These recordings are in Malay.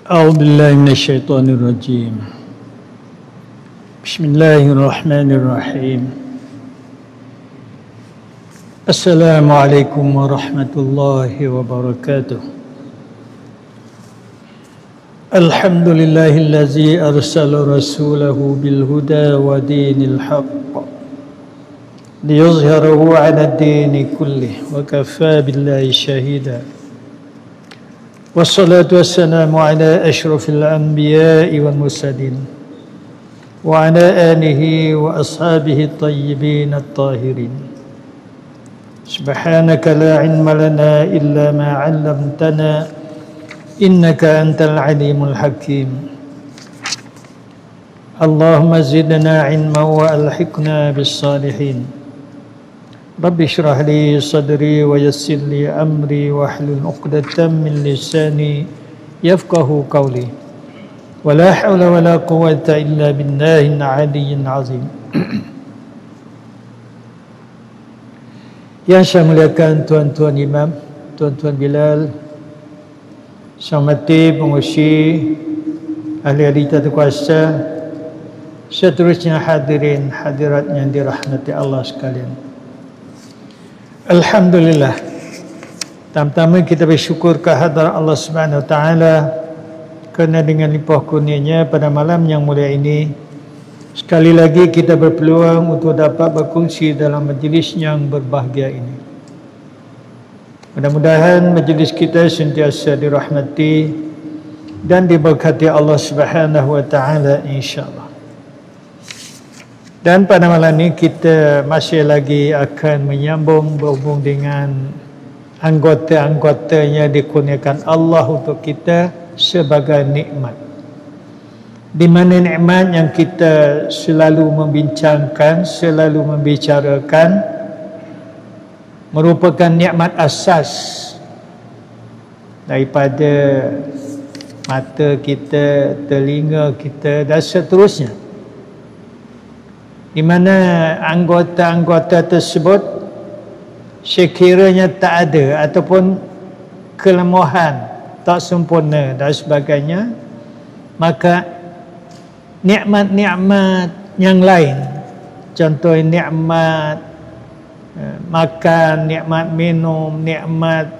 أعوذ بالله من الشيطان الرجيم. بسم الله الرحمن الرحيم. السلام عليكم ورحمة الله وبركاته. الحمد لله الذي أرسل رسوله بالهدى ودين الحق ليظهره على الدين كله وكفى بالله شهيدا. والصلاة والسلام على أشرف الأنبياء والمرسلين وعلى آله وأصحابه الطيبين الطاهرين. سبحانك لا علم لنا إلا ما علمتنا إنك أنت العليم الحكيم. اللهم زدنا علما وألحقنا بالصالحين. رب اشرح لي صدري ويسر لي أمري واحلل عقدة من لساني يفقه قولي ولا حول ولا قوة إلا بالله العلي العظيم. Yang saya muliakan tuan-tuan imam, tuan-tuan Bilal, Samati, pengusi, ahli-ahli tata kuasa, seterusnya hadirin hadirat yang dirahmati Allah sekalian. Alhamdulillah. Pertama kita bersyukur kehadrat Allah Subhanahu Wa Taala kerana dengan limpah kurnianya pada malam yang mulia ini sekali lagi kita berpeluang untuk dapat berkongsi dalam majlis yang berbahagia ini. Mudah-mudahan majlis kita sentiasa dirahmati dan diberkati Allah Subhanahu Wa Taala insya-Allah. Dan pada malam ini kita masih lagi akan menyambung berhubung dengan anggota-anggotanya dikurniakan Allah untuk kita sebagai nikmat. Di mana nikmat yang kita selalu membincangkan, selalu membicarakan merupakan nikmat asas daripada mata kita, telinga kita dan seterusnya. Di mana anggota-anggota tersebut sekiranya tak ada ataupun kelemahan, tak sempurna dan sebagainya, maka nikmat-nikmat yang lain, contoh nikmat makan, nikmat minum, nikmat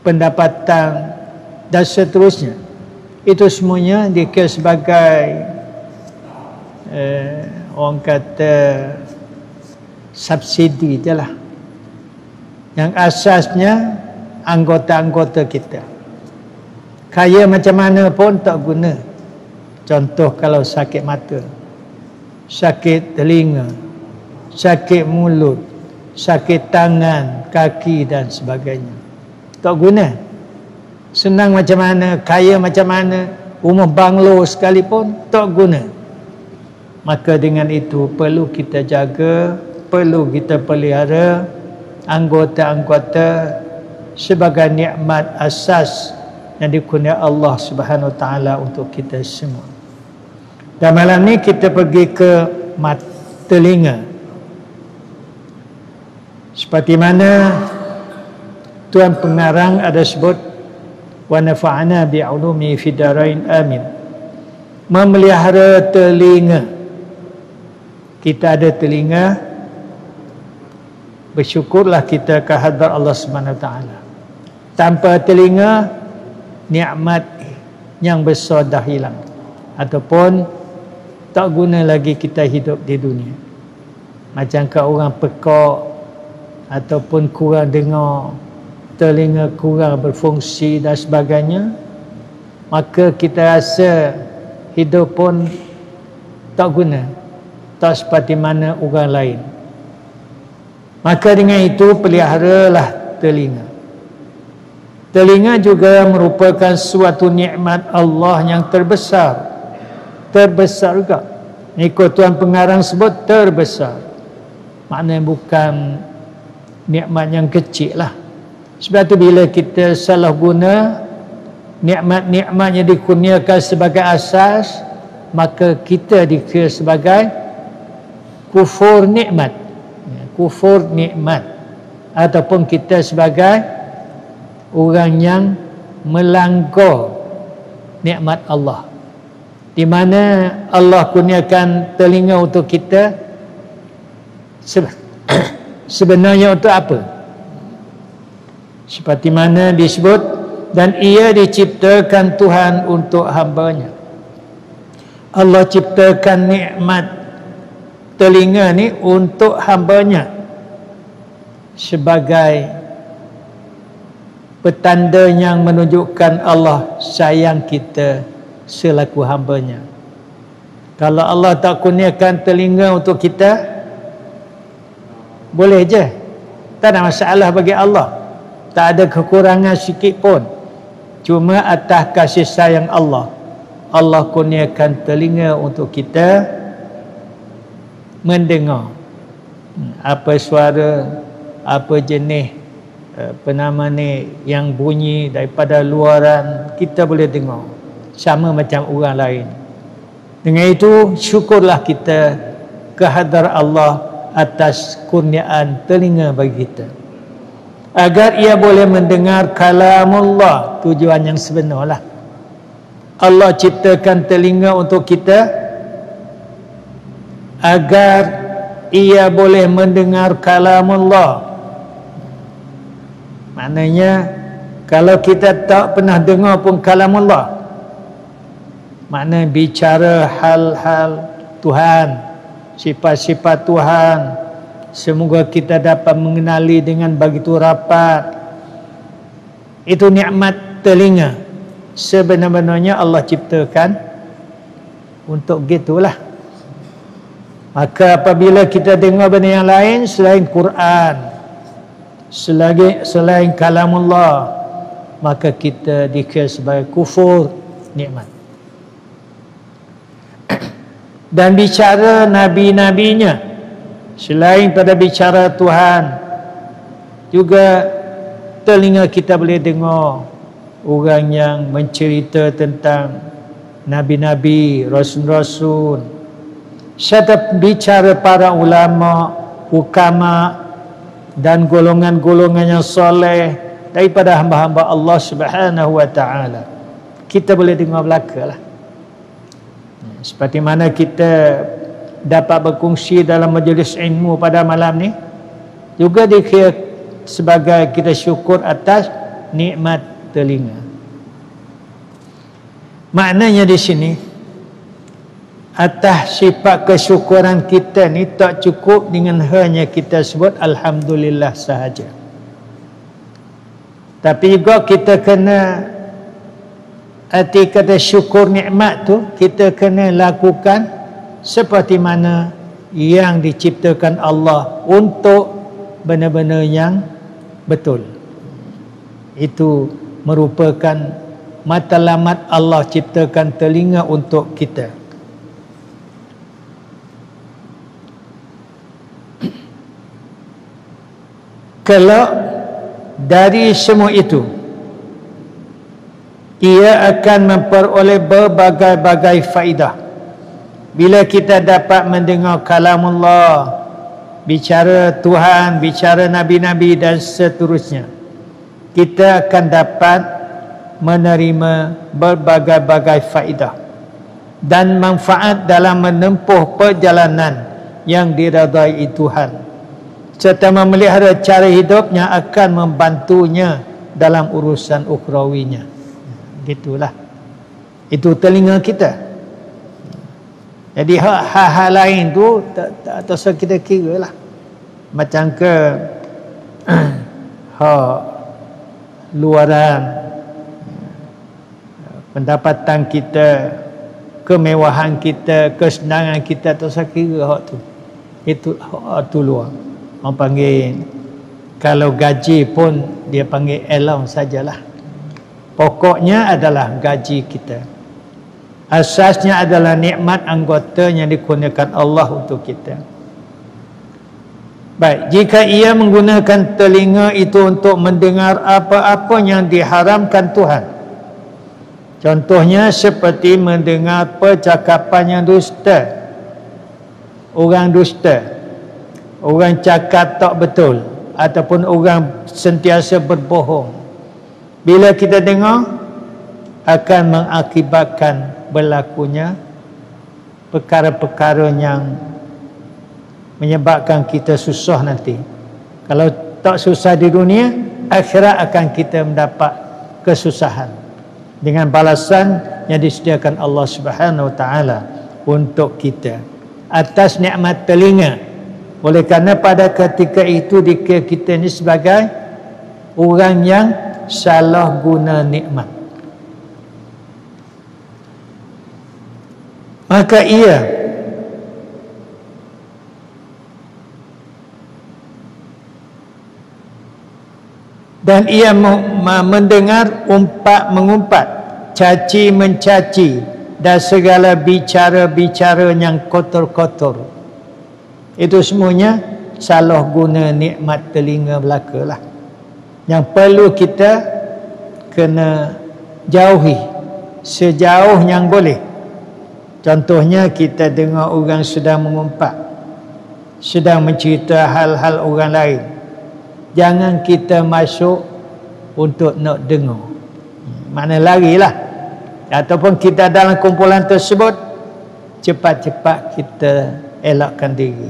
pendapatan dan seterusnya, itu semuanya dikira sebagai orang kata subsidi je lah. Yang asasnya anggota-anggota kita. Kaya macam mana pun tak guna. Contoh kalau sakit mata, sakit telinga, sakit mulut, sakit tangan, kaki dan sebagainya, tak guna. Senang macam mana, kaya macam mana, rumah banglo sekalipun tak guna. Maka dengan itu perlu kita jaga, perlu kita pelihara anggota-anggota sebagai nikmat asas yang dikurniakan Allah Subhanahu Wa Taala untuk kita semua. Dan malam ni kita pergi ke telinga. Seperti mana Tuan Pengarang ada sebut, wa nafa'ana bi'ulumi fid darain amin. Memelihara telinga. Kita ada telinga, bersyukurlah kita kehadrat Allah Subhanahu Wa Taala. Tanpa telinga, nikmat yang besar dah hilang, ataupun tak guna lagi kita hidup di dunia. Macam kalau orang pekak ataupun kurang dengar, telinga kurang berfungsi dan sebagainya, maka kita rasa hidup pun tak guna, tak seperti mana orang lain. Maka dengan itu peliharalah telinga. Telinga juga merupakan suatu nikmat Allah yang terbesar. Terbesar juga. Ikut Tuan Pengarang sebut terbesar. Maknanya bukan nikmat yang kecil lah. Sebab itu bila kita salah guna nikmat-nikmat yang dikurniakan sebagai asas, maka kita dikira sebagai kufur nikmat. Kufur nikmat. Ataupun kita sebagai orang yang melanggar nikmat Allah. Di mana Allah kurniakan telinga untuk kita sebenarnya untuk apa? Seperti mana disebut, dan ia diciptakan Tuhan untuk hamba-Nya. Allah ciptakan nikmat telinga ni untuk hamba-Nya sebagai petanda yang menunjukkan Allah sayang kita selaku hamba-Nya. Kalau Allah tak kurniakan telinga untuk kita, boleh je, tak ada masalah bagi Allah, tak ada kekurangan sikit pun. Cuma atas kasih sayang Allah, Allah kurniakan telinga untuk kita mendengar apa suara, apa jenis yang bunyi daripada luaran, kita boleh dengar sama macam orang lain. Dengan itu syukurlah kita kehadrat Allah atas kurniaan telinga bagi kita, agar ia boleh mendengar kalamullah. Tujuan yang sebenarlah Allah ciptakan telinga untuk kita agar ia boleh mendengar kalamullah. Maknanya kalau kita tak pernah dengar pun kalamullah, makna bicara hal-hal Tuhan, sifat-sifat Tuhan, semoga kita dapat mengenali dengan begitu rapat. Itu nikmat telinga. Sebenar-benarnya Allah ciptakan untuk gitulah. Maka apabila kita dengar benda yang lain selain Quran, selain kalamullah, maka kita dikira sebagai kufur nikmat. Dan bicara nabi-nabinya selain pada bicara Tuhan, juga telinga kita boleh dengar orang yang mencerita tentang nabi-nabi, rasul-rasul, serta bicara para ulama, hukama dan golongan-golongan yang soleh daripada hamba-hamba Allah Subhanahu wa taala. Kita boleh dengar belaka lah. Seperti mana kita dapat berkongsi dalam majlis ilmu pada malam ni, juga dikira sebagai kita syukur atas nikmat telinga. Maknanya di sini, atas sifat kesyukuran kita ni tak cukup dengan hanya kita sebut alhamdulillah sahaja, tapi juga kita kena arti kata syukur nikmat tu kita kena lakukan seperti mana yang diciptakan Allah untuk benar-benar yang betul. Itu merupakan matlamat Allah ciptakan telinga untuk kita. Kalau dari semua itu ia akan memperoleh berbagai-bagai faedah. Bila kita dapat mendengar kalamullah, bicara Tuhan, bicara nabi-nabi dan seterusnya, kita akan dapat menerima berbagai-bagai faedah dan manfaat dalam menempuh perjalanan yang diredai Tuhan, serta memelihara cara hidupnya akan membantunya dalam urusan ukhrawinya. Gitulah. Itu telinga kita. Jadi hal-hal lain tu tak usah kita kira lah. Macam ke luaran, pendapatan kita, kemewahan kita, kesenangan kita, tak usah kira hak tu. Itu hak tu luar. Orang panggil, kalau gaji pun dia panggil allowance sajalah. Pokoknya adalah gaji kita. Asasnya adalah nikmat anggota yang dikurniakan Allah untuk kita. Baik, jika ia menggunakan telinga itu untuk mendengar apa-apa yang diharamkan Tuhan, contohnya seperti mendengar percakapan yang dusta, orang dusta, orang cakap tak betul, ataupun orang sentiasa berbohong, Bila kita dengar, akan mengakibatkan berlakunya perkara-perkara yang menyebabkan kita susah nanti. Kalau tak susah di dunia, akhirat akan kita mendapat kesusahan dengan balasan yang disediakan Allah Subhanahu Wa Taala untuk kita atas nikmat telinga. Oleh kerana pada ketika itu dikira kita ni sebagai orang yang salah guna nikmat, maka ia dan ia mendengar umpat-mengumpat, caci mencaci, dan segala bicara-bicara yang kotor-kotor. Itu semuanya salah guna nikmat telinga belaka lah, yang perlu kita kena jauhi sejauh yang boleh. Contohnya kita dengar orang sedang mengumpat, sedang mencerita hal-hal orang lain, jangan kita masuk untuk nak dengar. Mana larilah. Ataupun kita dalam kumpulan tersebut, cepat-cepat kita elakkan diri,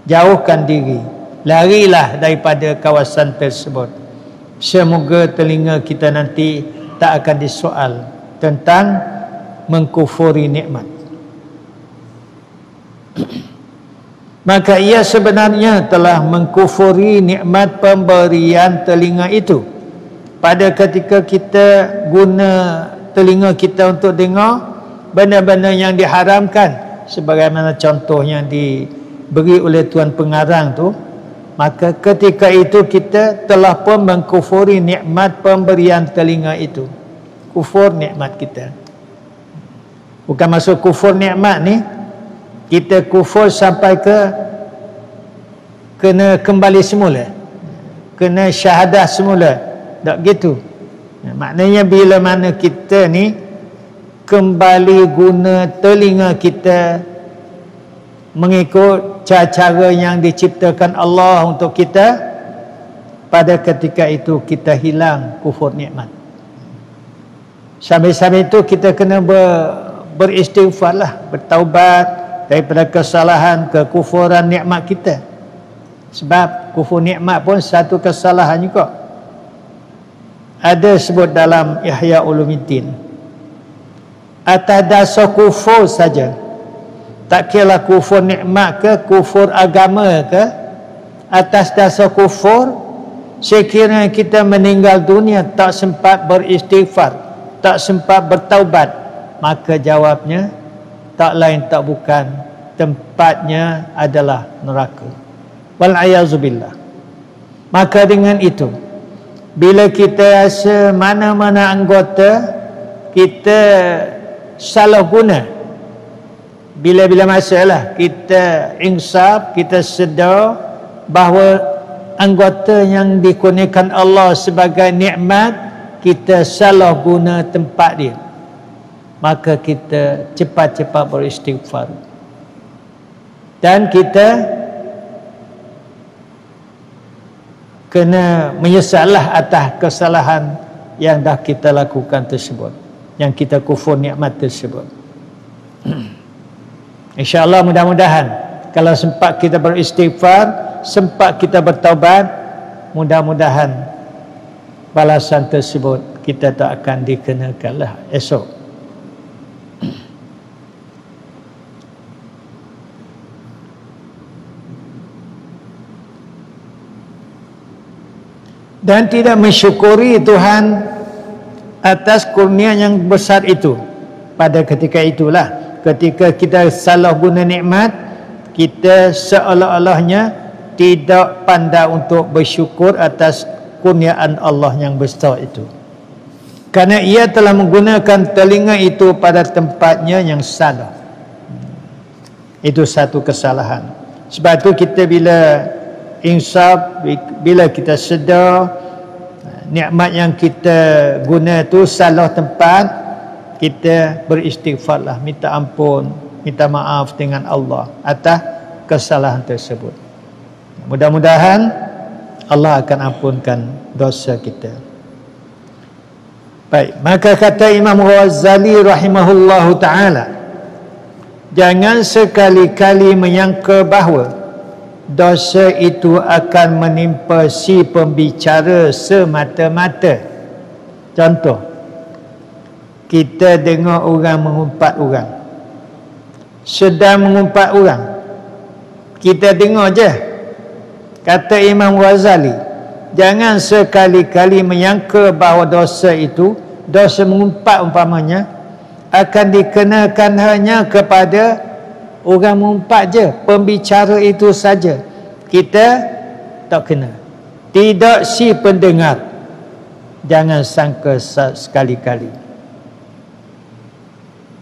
jauhkan diri, larilah daripada kawasan tersebut. Semoga telinga kita nanti tak akan disoal tentang mengkufuri nikmat. Maka ia sebenarnya telah mengkufuri nikmat pemberian telinga itu. Pada ketika kita guna telinga kita untuk dengar benda-benda yang diharamkan, sebagaimana contoh yang diberi oleh Tuan Pengarang tu, maka ketika itu kita telah pun mengkufuri nikmat pemberian telinga itu. Kufur nikmat kita. Bukan masuk kufur nikmat ni, kita kufur sampai ke kena kembali semula, kena syahadah semula. Tak gitu. Maknanya bila mana kita ni kembali guna telinga kita mengikut cara-cara yang diciptakan Allah untuk kita, pada ketika itu kita hilang kufur nikmat. Sambil-sambil itu kita kena beristighfar lah, bertaubat daripada kesalahan kekufuran nikmat kita. Sebab kufur nikmat pun satu kesalahan juga. Ada sebut dalam Ihya Ulumuddin, atas dasar kufur saja, tak kira kufur nikmat ke kufur agama ke, atas dasar kufur, sekiranya kita meninggal dunia tak sempat beristighfar, tak sempat bertaubat, maka jawabnya tak lain tak bukan, tempatnya adalah neraka. Wal'ayazubillah. Maka dengan itu, bila kita rasa mana-mana anggota kita salah guna, bila-bila masalah kita insaf, kita sedar bahawa anggota yang dikurniakan Allah sebagai nikmat, kita salah guna tempat dia, maka kita cepat-cepat beristighfar. Dan kita kena menyesallah atas kesalahan yang dah kita lakukan tersebut, yang kita kufur nikmat tersebut. InsyaAllah mudah-mudahan kalau sempat kita beristighfar, sempat kita bertaubat, mudah-mudahan balasan tersebut kita tak akan dikenakanlah esok. Dan tidak mensyukuri Tuhan atas kurnia yang besar itu. Pada ketika itulah, ketika kita salah guna nikmat, kita seolah-olahnya tidak pandai untuk bersyukur atas kurniaan Allah yang besar itu, karena ia telah menggunakan telinga itu pada tempatnya yang salah. Itu satu kesalahan. Sebab itu kita bila insaf, bila kita sedar nikmat yang kita guna tu salah tempat, kita beristighfarlah, minta ampun, minta maaf dengan Allah atas kesalahan tersebut. Mudah-mudahan Allah akan ampunkan dosa kita. Baik, maka kata Imam Ghazali rahimahullahu ta'ala, jangan sekali-kali menyangka bahawa dosa itu akan menimpa si pembicara semata-mata. Contoh, kita dengar orang mengumpat orang, sedang mengumpat orang, kita dengar je. Kata Imam Ghazali, jangan sekali-kali menyangka bahawa dosa itu, dosa mengumpat umpamanya, akan dikenakan hanya kepada orang mengumpat je, pembicara itu saja. Kita tak kena. Tidak si pendengar. Jangan sangka sekali-kali.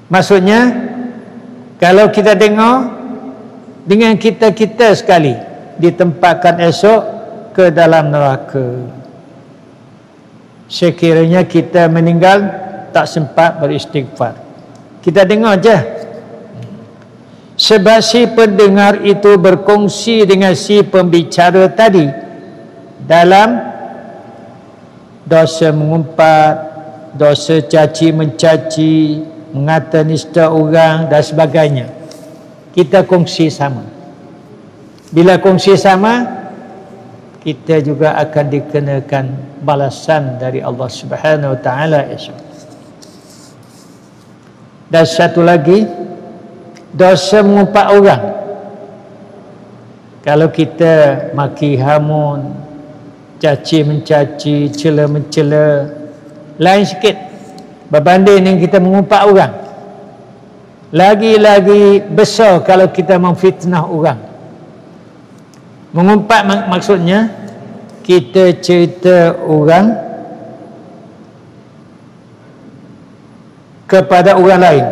Maksudnya, kalau kita dengar, dengan kita-kita sekali ditempatkan esok ke dalam neraka. Sekiranya kita meninggal tak sempat beristighfar, kita dengar je. Sebab si pendengar itu berkongsi dengan si pembicara tadi dalam dosa mengumpat, dosa caci mencaci, mengata nista orang dan sebagainya. Kita kongsi sama. Bila kongsi sama, kita juga akan dikenakan balasan dari Allah Subhanahu wa taala esok. Dan satu lagi, dosa mengumpat orang. Kalau kita maki hamun, caci mencaci, cela mencela, lain sikit berbanding dengan kita mengumpat orang. Lagi-lagi besar kalau kita memfitnah orang. Mengumpat maksudnya kita cerita orang kepada orang lain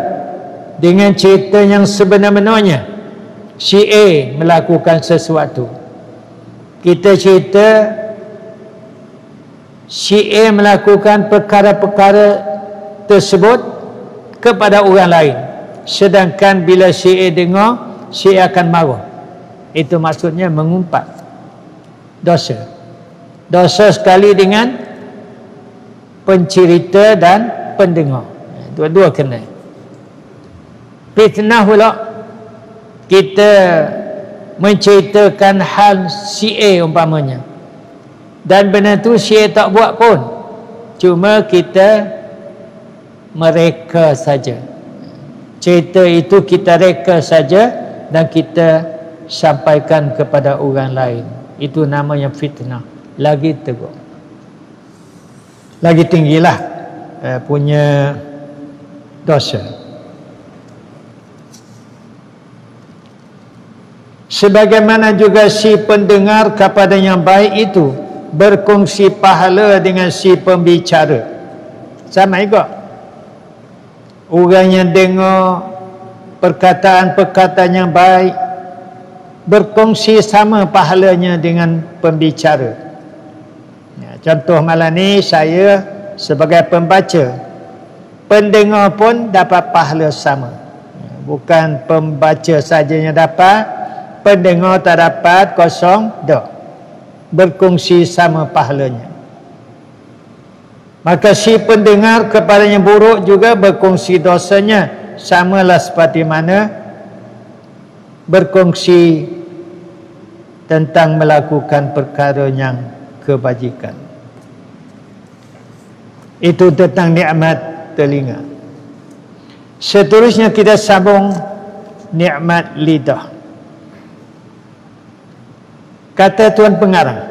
dengan cerita yang sebenar-benarnya. Si A melakukan sesuatu, kita cerita si A melakukan perkara-perkara tersebut kepada orang lain. Sedangkan bila si A dengar, si A akan marah. Itu maksudnya mengumpat. Dosa. Dosa sekali dengan pencerita dan pendengar. Dua-dua kena. Fitnah pula, kita menceritakan hal si A umpamanya, dan benda tu si A tak buat pun, cuma kita mereka saja. Cerita itu kita reka saja dan kita sampaikan kepada orang lain. Itu namanya fitnah. Lagi teruk, lagi tinggilah punya dosa. Sebagaimana juga si pendengar kepada yang baik itu berkongsi pahala dengan si pembicara. Sama juga. Orang yang dengar perkataan-perkataan yang baik berkongsi sama pahalanya dengan pembicara. Contoh malam ni saya sebagai pembaca, pendengar pun dapat pahala sama. Bukan pembaca saja yang dapat, pendengar tak dapat, kosong, dak. Berkongsi sama pahalanya. Maka si pendengar kepada yang buruk juga berkongsi dosanya, samalah seperti mana berkongsi tentang melakukan perkara yang kebajikan. Itu tentang nikmat telinga. Seterusnya kita sambung nikmat lidah. Kata Tuan Pengarang,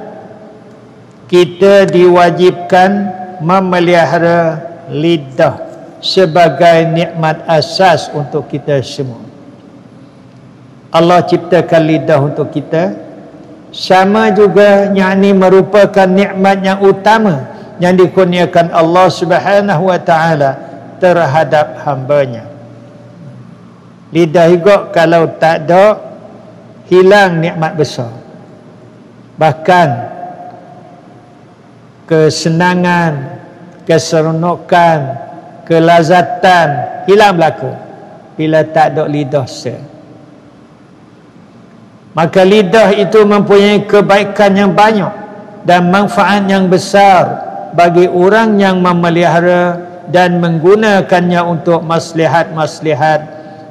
kita diwajibkan memelihara lidah sebagai nikmat asas untuk kita semua. Allah ciptakan lidah untuk kita, sama juga yang ini merupakan nikmat yang utama yang dikurniakan Allah Subhanahu wa taala terhadap hamba-Nya. Lidah juga kalau tak ada, hilang nikmat besar. Bahkan kesenangan, keseronokan, kelazatan hilang belaka bila tak ada lidah sel. Maka lidah itu mempunyai kebaikan yang banyak dan manfaat yang besar bagi orang yang memelihara dan menggunakannya untuk maslahat-maslahat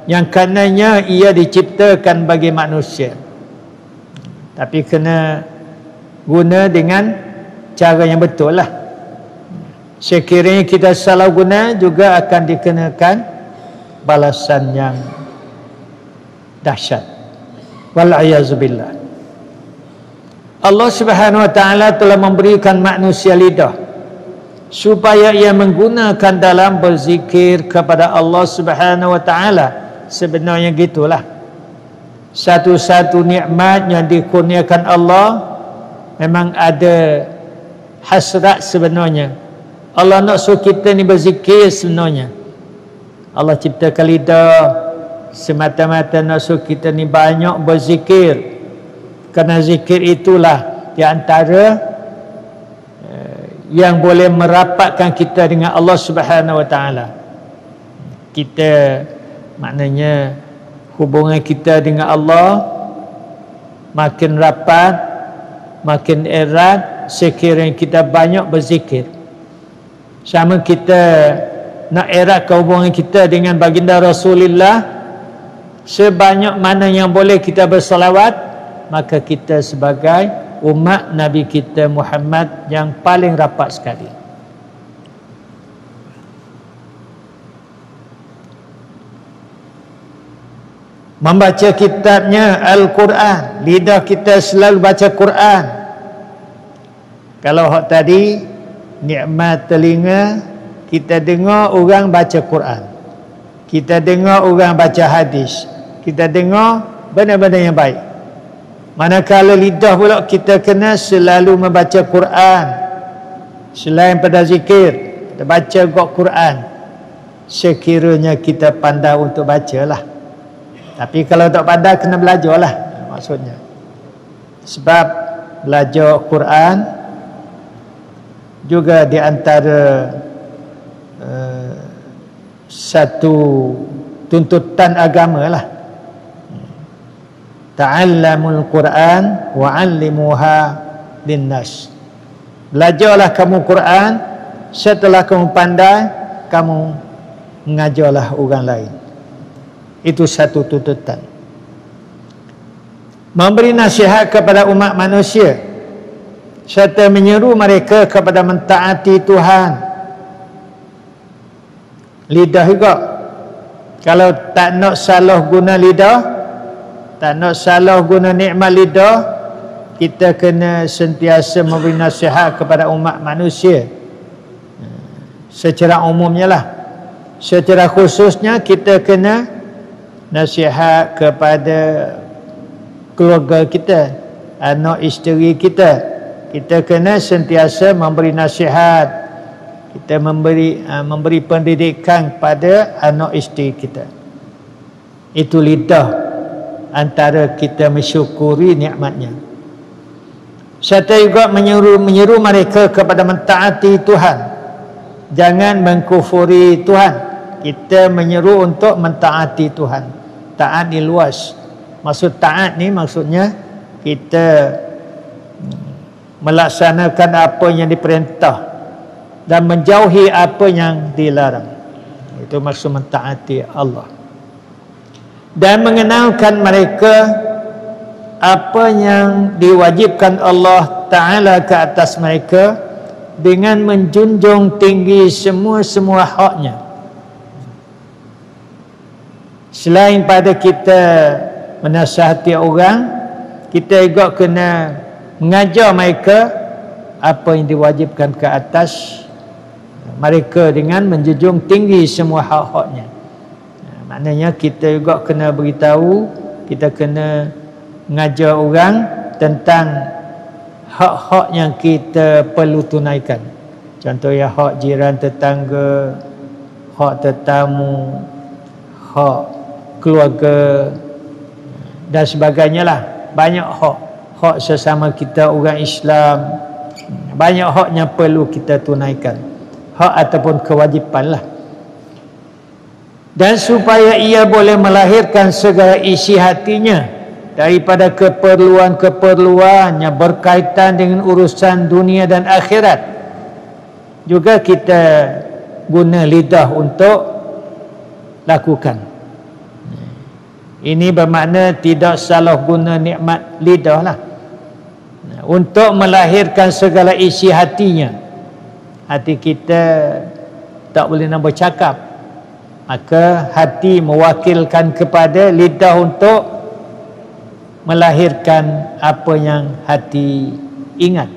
yang karenanya ia diciptakan bagi manusia. Tapi kena guna dengan cara yang betul lah. Sekiranya kita salah guna juga akan dikenakan balasan yang dahsyat. Wal'ayazubillah. Allah Subhanahu wa ta'ala telah memberikan manusia lidah supaya ia menggunakan dalam berzikir kepada Allah Subhanahu wa ta'ala. Sebenarnya gitulah. Satu-satu nikmat yang dikurniakan Allah memang ada hasrat sebenarnya. Allah nak suruh kita ni berzikir sebenarnya. Allah ciptakan lidah semata-mata nak suruh kita ni banyak berzikir. Kerana zikir itulah di antara yang boleh merapatkan kita dengan Allah Subhanahu wa ta'ala. Kita maknanya hubungan kita dengan Allah makin rapat, makin erat sekiranya kita banyak berzikir. Sama kita nak eratkan hubungan kita dengan baginda Rasulullah, sebanyak mana yang boleh kita bersalawat, maka kita sebagai umat Nabi kita Muhammad yang paling rapat sekali. Membaca kitabnya Al-Quran, lidah kita selalu baca Quran. Kalau hak tadi nikmat telinga, kita dengar orang baca Quran, kita dengar orang baca hadis, kita dengar benda-benda yang baik. Manakala lidah pula kita kena selalu membaca Quran. Selain pada zikir, kita baca juga Quran sekiranya kita pandai untuk bacalah. Tapi kalau tak pandai kena belajarlah maksudnya. Sebab belajar Quran juga di antara satu tuntutan agama lah. Ta'allamul Quran wa 'allimuha linnas. Belajarlah kamu Quran, setelah kamu pandai, kamu mengajarlah orang lain. Itu satu tuntutan. Memberi nasihat kepada umat manusia serta menyeru mereka kepada mentaati Tuhan. Lidah juga. Kalau tak nak salah guna lidah, tak nak salah guna nikmat lidah, kita kena sentiasa memberi nasihat kepada umat manusia. Secara umumnya lah. Secara khususnya kita kena nasihat kepada keluarga kita, anak isteri kita. Kita kena sentiasa memberi nasihat. Kita memberi pendidikan kepada anak isteri kita. Itu lidah antara kita mensyukuri nikmatnya. Serta juga menyeru mereka kepada mentaati Tuhan. Jangan mengkufuri Tuhan. Kita menyeru untuk mentaati Tuhan. Taat ni luas. Maksud taat ni maksudnya kita melaksanakan apa yang diperintah dan menjauhi apa yang dilarang. Itu maksud mentaati Allah. Dan mengenalkan mereka apa yang diwajibkan Allah Ta'ala ke atas mereka dengan menjunjung tinggi semua haknya. Selain pada kita menasihati orang, kita juga kena mengajar mereka apa yang diwajibkan ke atas mereka dengan menjunjung tinggi semua hak-haknya. Maknanya kita juga kena beritahu, kita kena mengajar orang tentang hak-hak yang kita perlu tunaikan. Contohnya hak jiran tetangga, hak tetamu, hak keluarga dan sebagainya lah. Banyak hak. Hak sesama kita orang Islam. Banyak hak yang perlu kita tunaikan. Hak ataupun kewajipan lah. Dan supaya ia boleh melahirkan segala isi hatinya daripada keperluan-keperluan yang berkaitan dengan urusan dunia dan akhirat. juga kita guna lidah untuk lakukan. Ini bermakna tidak salah guna nikmat lidah lah, untuk melahirkan segala isi hatinya. Hati kita tak boleh nak bercakap, maka hati mewakilkan kepada lidah untuk melahirkan apa yang hati ingat.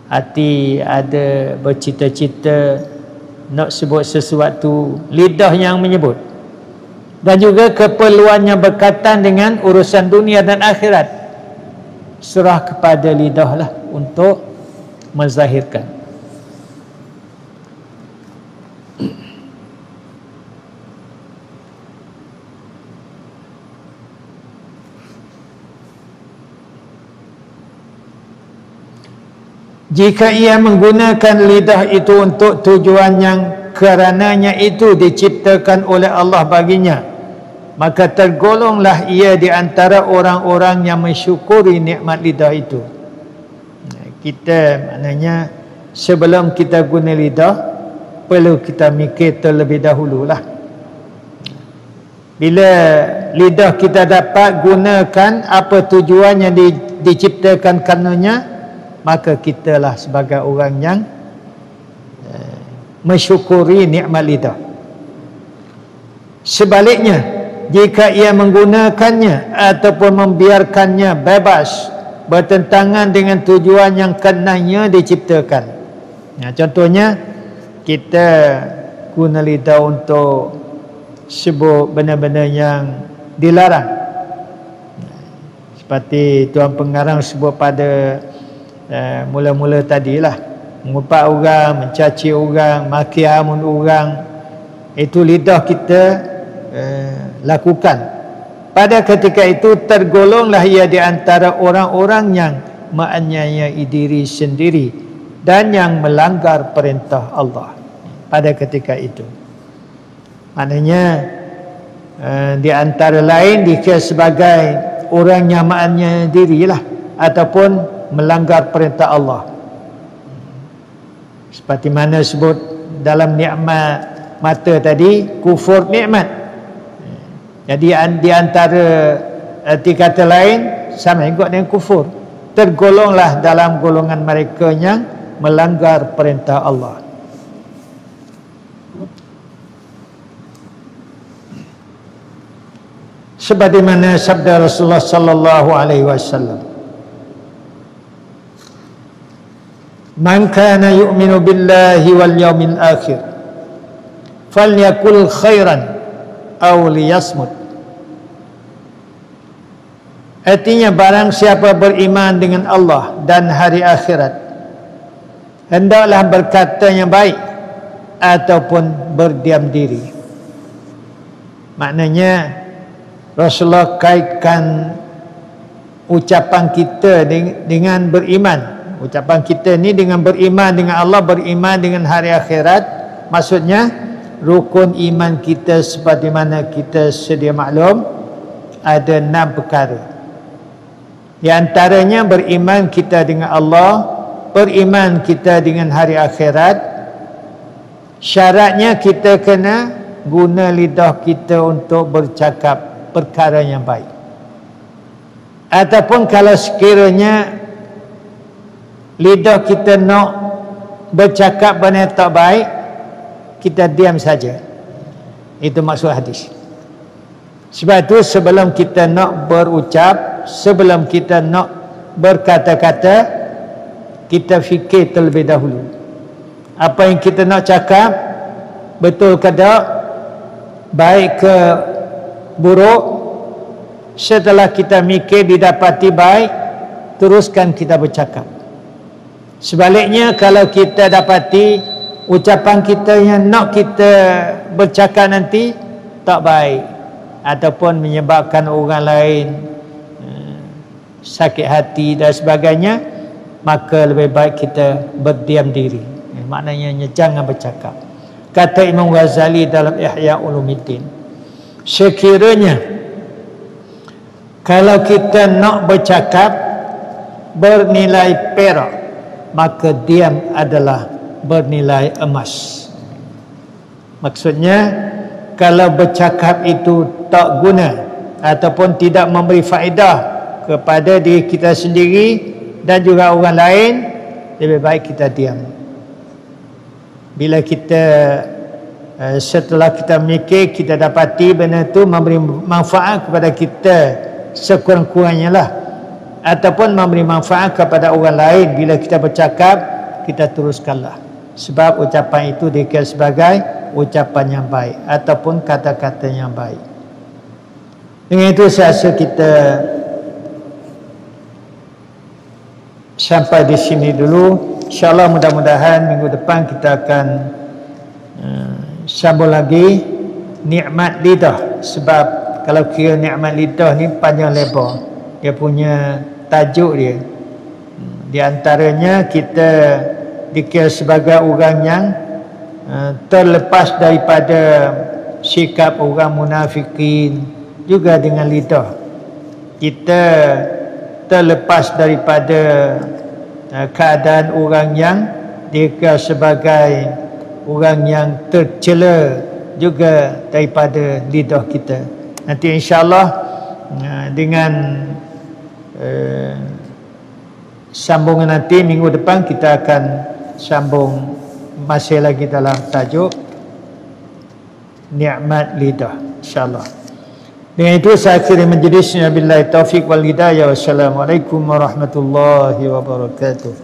Hati ada bercita-cita nak sebut sesuatu, lidah yang menyebut. Dan juga keperluannya berkaitan dengan urusan dunia dan akhirat, serah kepada lidah lah untuk menzahirkan. Jika ia menggunakan lidah itu untuk tujuan yang kerananya itu diciptakan oleh Allah baginya, maka tergolonglah ia di antara orang-orang yang mensyukuri nikmat lidah itu. Kita maknanya sebelum kita guna lidah, perlu kita mikir terlebih dahululah. Bila lidah kita dapat gunakan apa tujuan yang diciptakan karenanya, maka kitalah sebagai orang yang mensyukuri nikmat lidah. Sebaliknya, jika ia menggunakannya ataupun membiarkannya bebas bertentangan dengan tujuan yang karenanya diciptakan. Contohnya, kita guna lidah untuk sebut benda-benda yang dilarang. Seperti Tuan Pengarang sebut pada mula-mula tadilah, mengumpat orang, mencaci orang, maki hamun orang, itu lidah kita lakukan. Pada ketika itu tergolonglah ia di antara orang-orang yang menganiayai diri sendiri dan yang melanggar perintah Allah pada ketika itu. Maknanya di antara lain dikira sebagai orang yang menganiayai dirilah ataupun melanggar perintah Allah. Seperti mana sebut dalam nikmat mata tadi, kufur nikmat. Jadi di antara arti kata lain sama juga dengan kufur. Tergolonglah dalam golongan mereka yang melanggar perintah Allah. Sebagaimana sabda Rasulullah sallallahu alaihi wasallam, "Man kana yu'minu billahi wal yawmil akhir falyakul khairan aw liyasmut." Artinya, barang siapa beriman dengan Allah dan hari akhirat, hendaklah berkata yang baik ataupun berdiam diri. Maknanya Rasulullah kaitkan ucapan kita dengan beriman. Ucapan kita ni dengan beriman dengan Allah, beriman dengan hari akhirat. Maksudnya rukun iman kita seperti mana kita sedia maklum, ada 6 perkara. Di antaranya beriman kita dengan Allah, beriman kita dengan hari akhirat. Syaratnya kita kena guna lidah kita untuk bercakap perkara yang baik. Ataupun kalau sekiranya lidah kita nak bercakap benda tak baik, kita diam saja. Itu maksud hadis. Sebab itu sebelum kita nak berucap, sebelum kita nak berkata-kata, kita fikir terlebih dahulu. Apa yang kita nak cakap, betul ke tak, baik ke buruk. Setelah kita mikir didapati baik, teruskan kita bercakap. Sebaliknya, kalau kita dapati ucapan kita yang nak kita bercakap nanti tak baik, ataupun menyebabkan orang lain sakit hati dan sebagainya, maka lebih baik kita berdiam diri. Maknanya jangan bercakap. Kata Imam Ghazali dalam Ihya Ulumuddin, sekiranya kalau kita nak bercakap bernilai perak, maka diam adalah bernilai emas. Maksudnya kalau bercakap itu tak guna ataupun tidak memberi faedah kepada diri kita sendiri dan juga orang lain, lebih baik kita diam. Bila kita setelah kita mikir, kita dapati benda itu memberi manfaat kepada kita sekurang-kurangnya lah, ataupun memberi manfaat kepada orang lain, bila kita bercakap, kita teruskanlah. Sebab ucapan itu dikira sebagai ucapan yang baik ataupun kata-kata yang baik. Dengan itu saya rasa kita sampai di sini dulu. InsyaAllah mudah-mudahan minggu depan kita akan sambung lagi nikmat lidah. Sebab kalau kira nikmat lidah ni panjang lebar, dia punya tajuk dia. Di antaranya kita dikira sebagai orang yang terlepas daripada sikap orang munafikin. Juga dengan lidah kita terlepas daripada keadaan orang yang dikira sebagai orang yang tercela juga daripada lidah kita. Nanti insyaAllah dengan sambungan nanti minggu depan kita akan sambung masih lagi dalam tajuk nikmat lidah, insyaAllah. Dengan itu saya akhiri majlis. Billahi taufiq wal hidayah. Wassalamualaikum warahmatullahi wabarakatuh.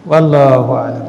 Wallahu a'lam.